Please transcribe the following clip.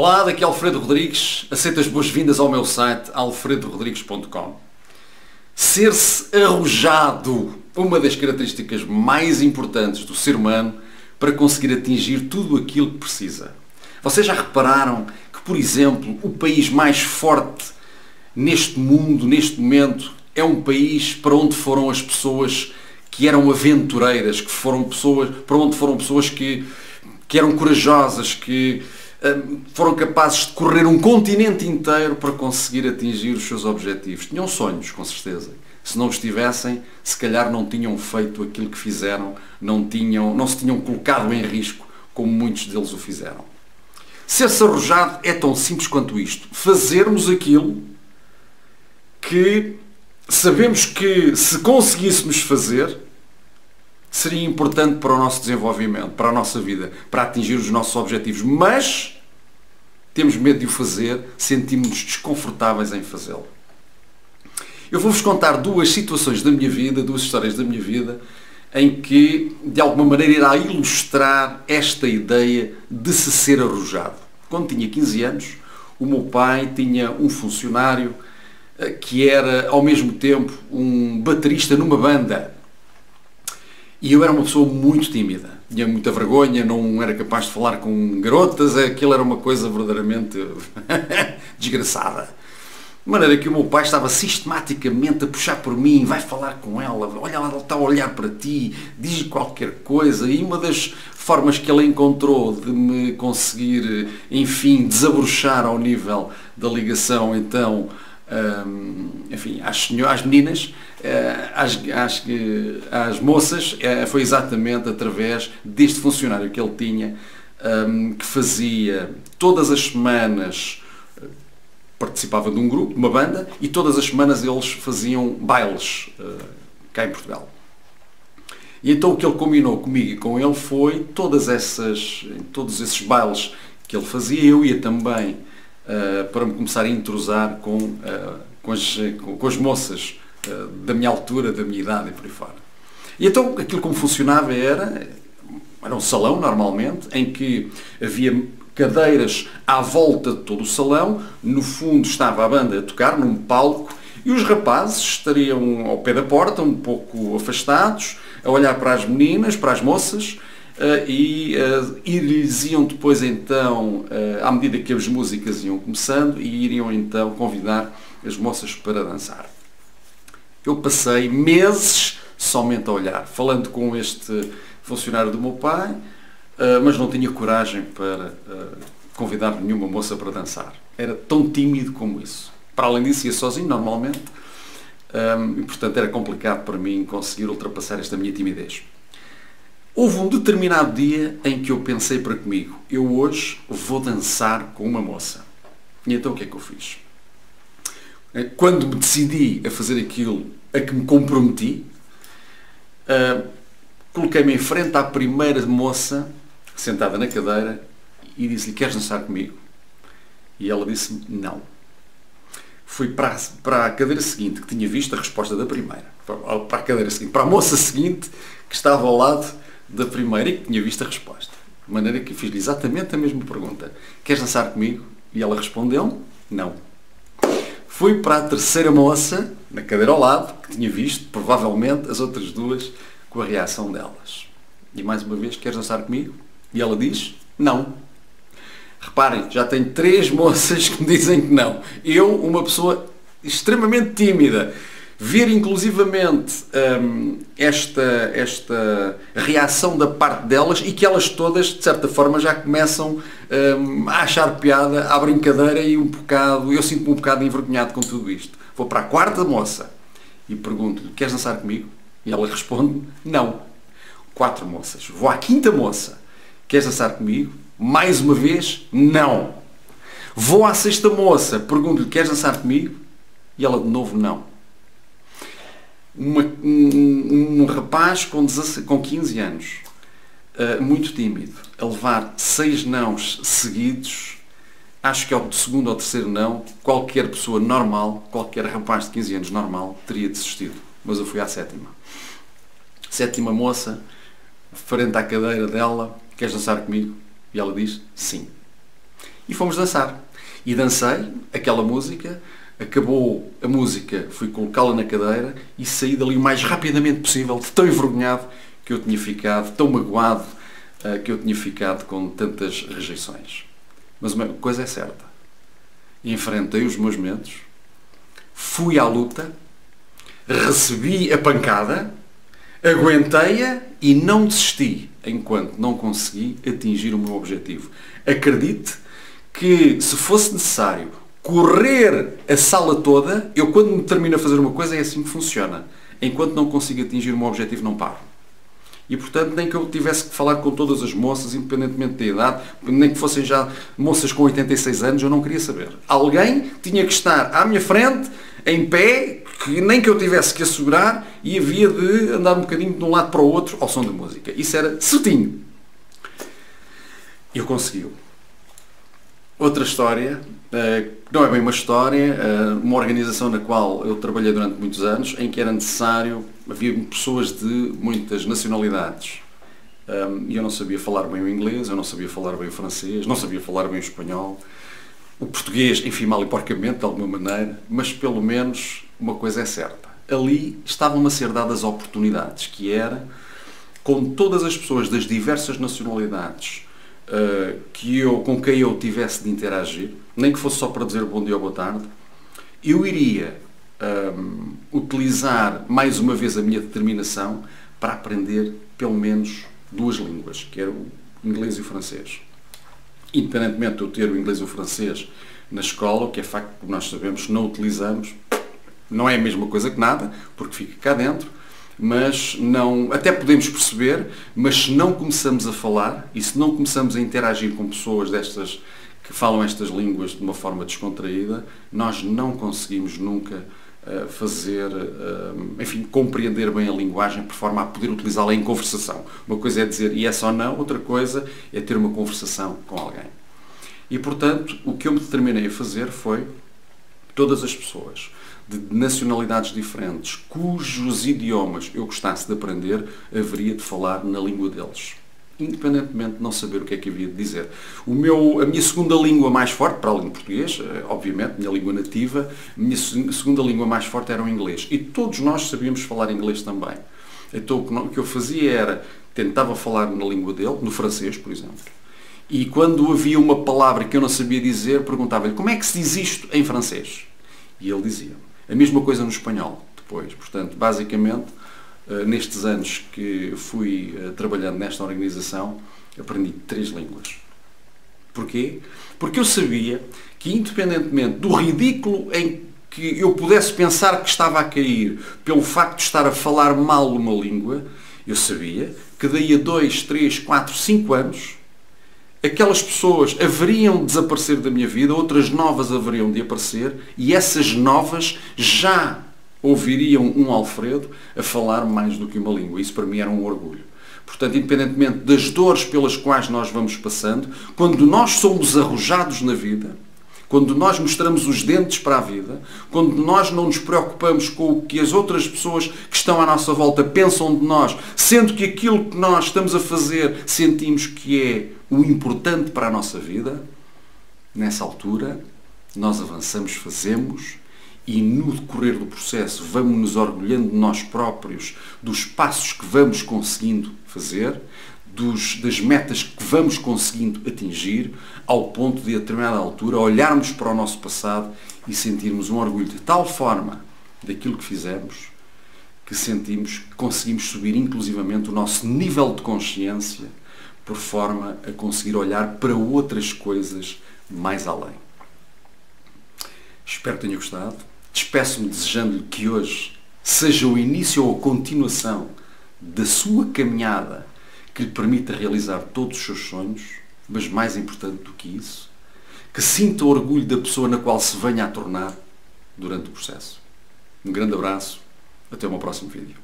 Olá, daqui é Alfredo Rodrigues. Aceito as boas-vindas ao meu site alfredorodrigues.com. Ser-se arrojado, uma das características mais importantes do ser humano para conseguir atingir tudo aquilo que precisa. Vocês já repararam que, por exemplo, o país mais forte neste mundo, neste momento, é um país para onde foram as pessoas que eram aventureiras, para onde foram pessoas que eram corajosas, que foram capazes de correr um continente inteiro para conseguir atingir os seus objetivos. Tinham sonhos, com certeza. Se não os tivessem, se calhar não tinham feito aquilo que fizeram, não se tinham colocado em risco como muitos deles o fizeram. Ser-se arrojado é tão simples quanto isto. Fazermos aquilo que sabemos que, se conseguíssemos fazer, seria importante para o nosso desenvolvimento, para a nossa vida, para atingir os nossos objetivos. Mas temos medo de o fazer, sentimos-nos desconfortáveis em fazê-lo. Eu vou-vos contar duas situações da minha vida, duas histórias da minha vida, em que, de alguma maneira, irá ilustrar esta ideia de se ser arrojado. Quando tinha 15 anos, o meu pai tinha um funcionário que era, ao mesmo tempo, um baterista numa banda. E eu era uma pessoa muito tímida, tinha muita vergonha, não era capaz de falar com garotas, aquilo era uma coisa verdadeiramente desgraçada. De maneira que o meu pai estava sistematicamente a puxar por mim, vai falar com ela, olha lá, ela está a olhar para ti, diz qualquer coisa. E uma das formas que ele encontrou de me conseguir, enfim, desabrochar ao nível da ligação, então, enfim, às meninas, às moças, foi exatamente através deste funcionário que ele tinha, que fazia todas as semanas, participava de um grupo, de uma banda, e todas as semanas eles faziam bailes cá em Portugal. E então o que ele combinou comigo e com ele foi todos esses bailes que ele fazia, eu ia também para me começar a entrosar com as moças da minha altura, da minha idade e por aí fora. E então aquilo como funcionava era um salão, normalmente, em que havia cadeiras à volta de todo o salão, no fundo estava a banda a tocar num palco e os rapazes estariam ao pé da porta, um pouco afastados, a olhar para as meninas, para as moças, e eles iam depois então, à medida que as músicas iam começando, e iriam então convidar as moças para dançar. Eu passei meses somente a olhar, falando com este funcionário do meu pai, mas não tinha coragem para convidar nenhuma moça para dançar. Era tão tímido como isso. Para além disso, ia sozinho, normalmente, e portanto era complicado para mim conseguir ultrapassar esta minha timidez. Houve um determinado dia em que eu pensei para comigo, eu hoje vou dançar com uma moça. E então o que é que eu fiz? Quando me decidi a fazer aquilo a que me comprometi, coloquei-me em frente à primeira moça, sentada na cadeira, e disse-lhe, queres dançar comigo? E ela disse-me, não. Fui para a cadeira seguinte, que tinha visto a resposta da primeira. Para a cadeira seguinte, para a moça seguinte, que estava ao lado da primeira e que tinha visto a resposta. De maneira que fiz-lhe exatamente a mesma pergunta. Queres dançar comigo? E ela respondeu, não. Fui para a terceira moça, na cadeira ao lado, que tinha visto, provavelmente, as outras duas, com a reação delas. E mais uma vez, queres dançar comigo? E ela diz, não. Reparem, já tenho 3 moças que me dizem que não. Eu, uma pessoa extremamente tímida, ver inclusivamente esta reação da parte delas e que elas todas, de certa forma, já começam a achar piada à brincadeira e eu sinto-me um bocado envergonhado com tudo isto. Vou para a quarta moça e pergunto-lhe, queres dançar comigo? E ela responde, não. 4 moças. Vou à quinta moça, queres dançar comigo? Mais uma vez, não. Vou à sexta moça, pergunto-lhe, queres dançar comigo? E ela de novo, não. Um rapaz com 15 anos, muito tímido, a levar 6 nãos seguidos, acho que ao segundo ou terceiro não, qualquer pessoa normal, qualquer rapaz de 15 anos normal, teria desistido. Mas eu fui à sétima. Sétima moça, frente à cadeira dela, queres dançar comigo? E ela diz, sim. E fomos dançar. E dancei aquela música, acabou a música, fui colocá-la na cadeira e saí dali o mais rapidamente possível, de tão envergonhado que eu tinha ficado, tão magoado que eu tinha ficado com tantas rejeições. Mas uma coisa é certa. Enfrentei os meus medos, fui à luta, recebi a pancada, aguentei-a e não desisti enquanto não consegui atingir o meu objetivo. Acredite que se fosse necessário correr a sala toda, eu quando me termino a fazer uma coisa é assim que funciona. Enquanto não consigo atingir o meu objetivo, não paro. E portanto, nem que eu tivesse que falar com todas as moças, independentemente da idade, nem que fossem já moças com 86 anos, eu não queria saber. Alguém tinha que estar à minha frente, em pé, que nem que eu tivesse que assegurar, e havia de andar um bocadinho de um lado para o outro ao som da música. Isso era certinho. E eu consegui. Outra história, não é bem uma história, uma organização na qual eu trabalhei durante muitos anos, em que era necessário, havia pessoas de muitas nacionalidades. E eu não sabia falar bem o inglês, eu não sabia falar bem o francês, não sabia falar bem o espanhol. O português, enfim, mal e porcamente, de alguma maneira, mas pelo menos uma coisa é certa. Ali estavam a ser dadas oportunidades, que era, com todas as pessoas das diversas nacionalidades com quem eu tivesse de interagir, nem que fosse só para dizer bom dia ou boa tarde, eu iria utilizar mais uma vez a minha determinação para aprender pelo menos duas línguas, que era o inglês e o francês. Independentemente de eu ter o inglês e o francês na escola, o que é facto que nós sabemos, não utilizamos, não é a mesma coisa que nada, porque fica cá dentro, mas não, até podemos perceber, mas se não começamos a falar e se não começamos a interagir com pessoas destas que falam estas línguas de uma forma descontraída, nós não conseguimos nunca enfim, compreender bem a linguagem por forma a poder utilizá-la em conversação. Uma coisa é dizer yes ou não, outra coisa é ter uma conversação com alguém. E, portanto, o que eu me determinei a fazer foi todas as pessoas de nacionalidades diferentes, cujos idiomas eu gostasse de aprender, haveria de falar na língua deles. Independentemente de não saber o que é que havia de dizer. A minha segunda língua mais forte, para além do português, obviamente, minha língua nativa, a minha segunda língua mais forte era o inglês. E todos nós sabíamos falar inglês também. Então o que eu fazia era, tentava falar na língua dele, no francês, por exemplo. E quando havia uma palavra que eu não sabia dizer, perguntava-lhe, como é que se diz isto em francês? E ele dizia. A mesma coisa no espanhol, depois. Portanto, basicamente, nestes anos que fui trabalhando nesta organização, aprendi 3 línguas. Porquê? Porque eu sabia que, independentemente do ridículo em que eu pudesse pensar que estava a cair pelo facto de estar a falar mal uma língua, eu sabia que daí a 2, 3, 4, 5 anos, aquelas pessoas haveriam de desaparecer da minha vida, outras novas haveriam de aparecer, e essas novas já ouviriam um Alfredo a falar mais do que uma língua. Isso para mim era um orgulho. Portanto, independentemente das dores pelas quais nós vamos passando, quando nós somos arrojados na vida, quando nós mostramos os dentes para a vida, quando nós não nos preocupamos com o que as outras pessoas que estão à nossa volta pensam de nós, sendo que aquilo que nós estamos a fazer sentimos que é o importante para a nossa vida, nessa altura nós avançamos, fazemos, e no decorrer do processo vamos nos orgulhando de nós próprios, dos passos que vamos conseguindo fazer, das metas que vamos conseguindo atingir, ao ponto de, a determinada altura, olharmos para o nosso passado e sentirmos um orgulho de tal forma daquilo que fizemos, que sentimos que conseguimos subir inclusivamente o nosso nível de consciência, por forma a conseguir olhar para outras coisas mais além. Espero que tenha gostado. Despeço-me desejando-lhe que hoje seja o início ou a continuação da sua caminhada que lhe permita realizar todos os seus sonhos, mas mais importante do que isso, que sinta orgulho da pessoa na qual se venha a tornar durante o processo. Um grande abraço, até o meu próximo vídeo.